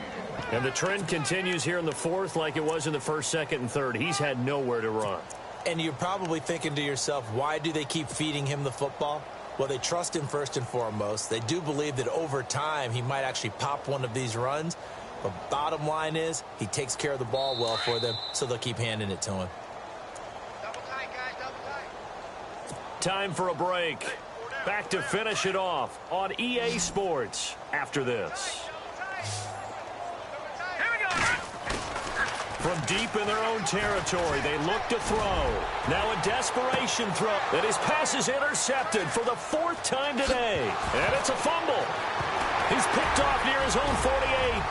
And the trend continues here in the 4th like it was in the 1st, 2nd, and 3rd. He's had nowhere to run. And you're probably thinking to yourself, why do they keep feeding him the football? Well, they trust him first and foremost. They do believe that over time he might actually pop one of these runs. But bottom line is he takes care of the ball well for them, so they'll keep handing it to him. Double tight, guys, double tight. Time for a break. Back to finish it off on EA Sports after this. From deep in their own territory, they look to throw. Now a desperation throw. And his pass is intercepted for the 4th time today. And it's a fumble. He's picked off near his own 48.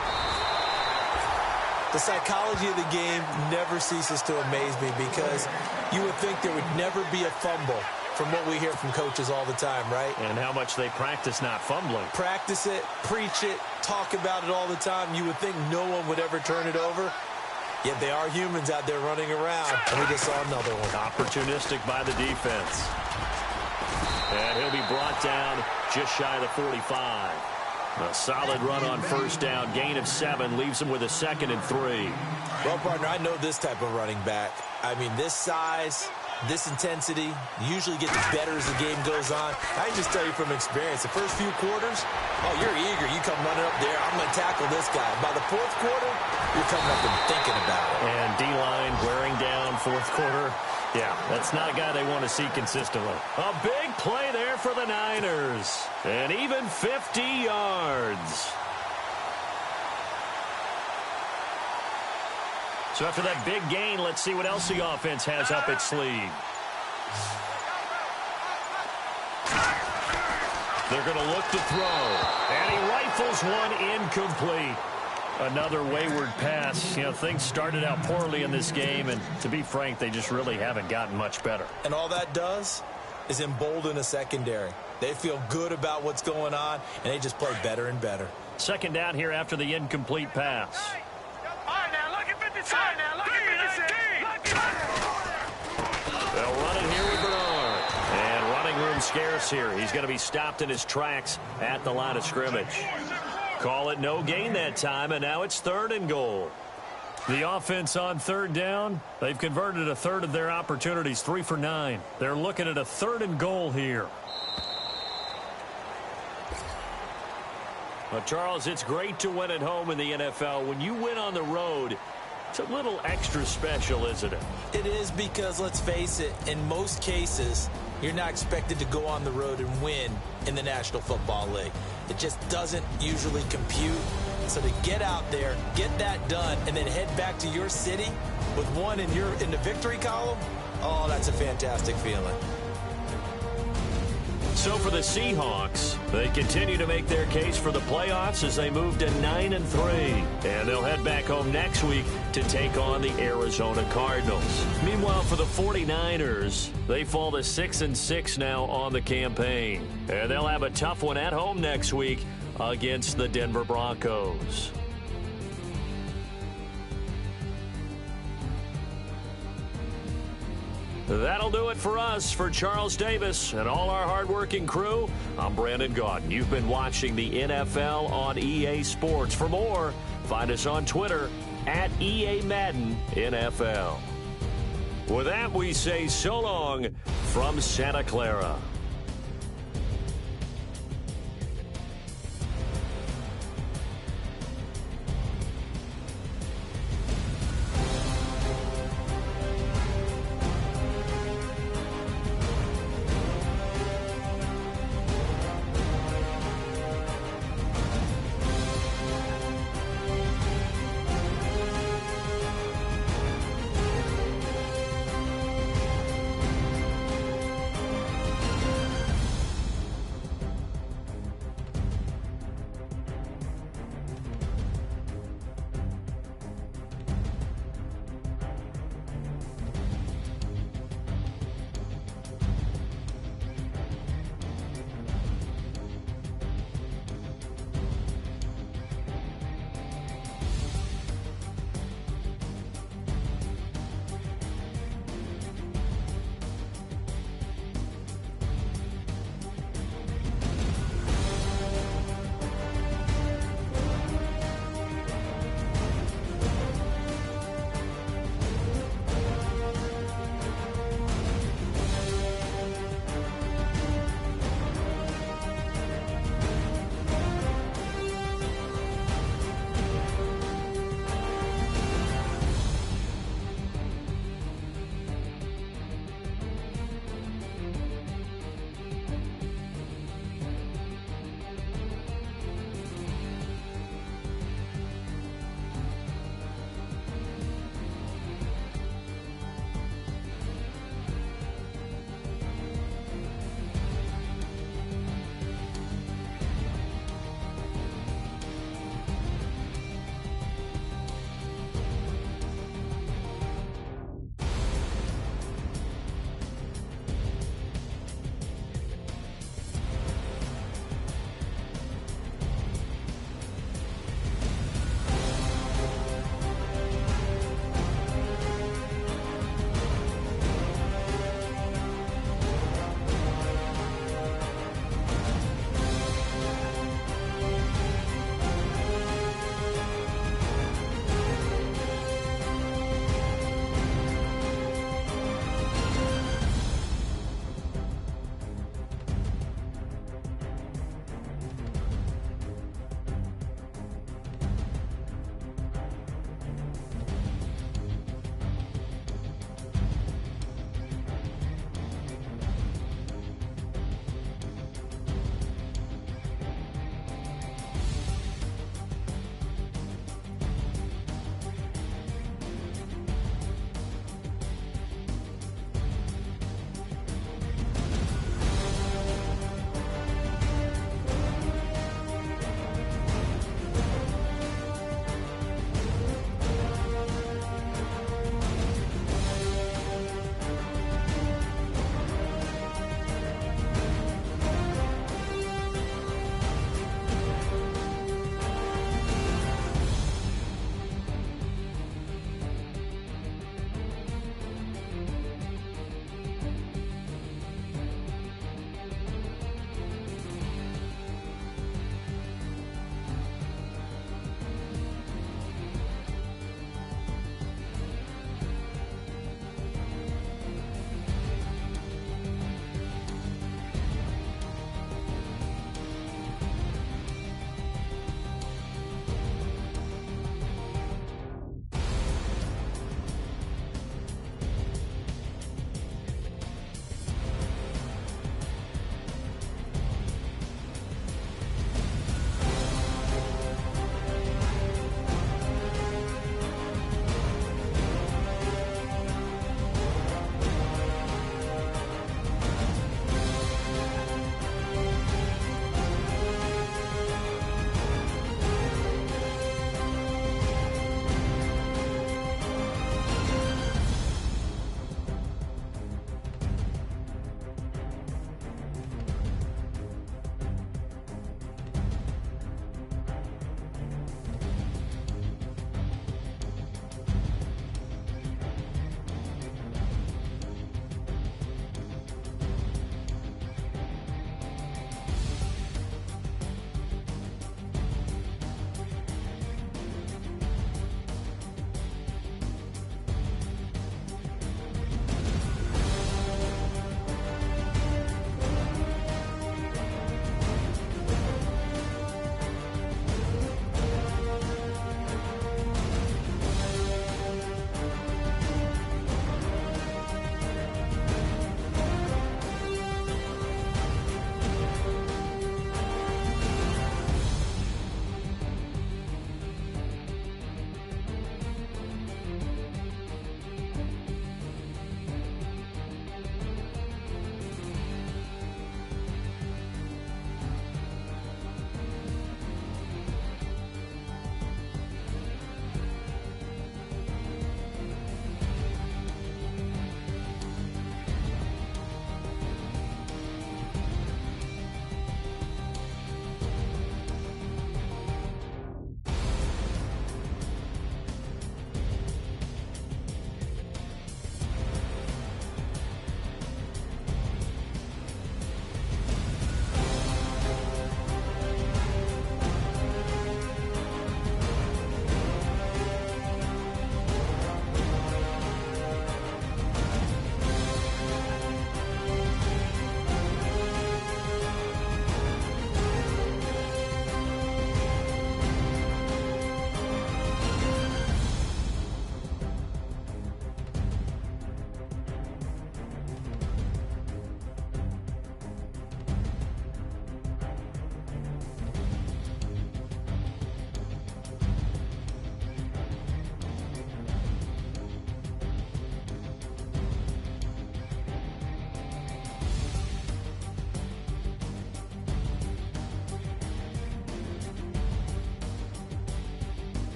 The psychology of the game never ceases to amaze me because you would think there would never be a fumble from what we hear from coaches all the time, right? And how much they practice not fumbling. Practice it, preach it, talk about it all the time. You would think no one would ever turn it over. Yet they are humans out there running around, and we just saw another one. Opportunistic by the defense. And he'll be brought down just shy of the 45. A solid run on first down. Gain of 7 leaves him with a 2nd and 3. Well, partner, I know this type of running back. I mean, this size, this intensity usually gets better as the game goes on. I can just tell you from experience, the first few quarters, oh, you're eager. You come running up there, I'm going to tackle this guy. By the fourth quarter, you're coming up and thinking about it. And D-line wearing down fourth quarter. Yeah, that's not a guy they want to see consistently. A big play there for the Niners. And even 50 yards. So after that big gain, let's see what else the offense has up its sleeve. They're going to look to throw. And he rifles one incomplete. Another wayward pass. You know, things started out poorly in this game, and to be frank, they just really haven't gotten much better. And all that does is embolden a secondary. They feel good about what's going on, and they just play better and better. 2nd down here after the incomplete pass. All right, now, look at 56. All right, now, look at 56. They'll run it here with Bernard. And running room scarce here. He's going to be stopped in his tracks at the line of scrimmage. Call it no gain that time, and now it's 3rd and goal. The offense on 3rd down, they've converted a third of their opportunities, 3 for 9. They're looking at a 3rd and goal here. Well, Charles, it's great to win at home in the NFL. When you win on the road, it's a little extra special, isn't it? It is because, let's face it, in most cases, you're not expected to go on the road and win in the National Football League. It just doesn't usually compute. So to get out there, get that done, and then head back to your city with one in the victory column, oh, that's a fantastic feeling. So for the Seahawks, they continue to make their case for the playoffs as they move to 9-3. And they'll head back home next week to take on the Arizona Cardinals. Meanwhile, for the 49ers, they fall to 6-6 now on the campaign. And they'll have a tough one at home next week against the Denver Broncos. That'll do it for us. For Charles Davis and all our hardworking crew, I'm Brandon Gaudin. You've been watching the NFL on EA Sports. For more, find us on Twitter at EA Madden NFL. With that, we say so long from Santa Clara.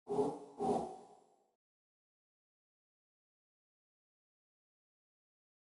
you.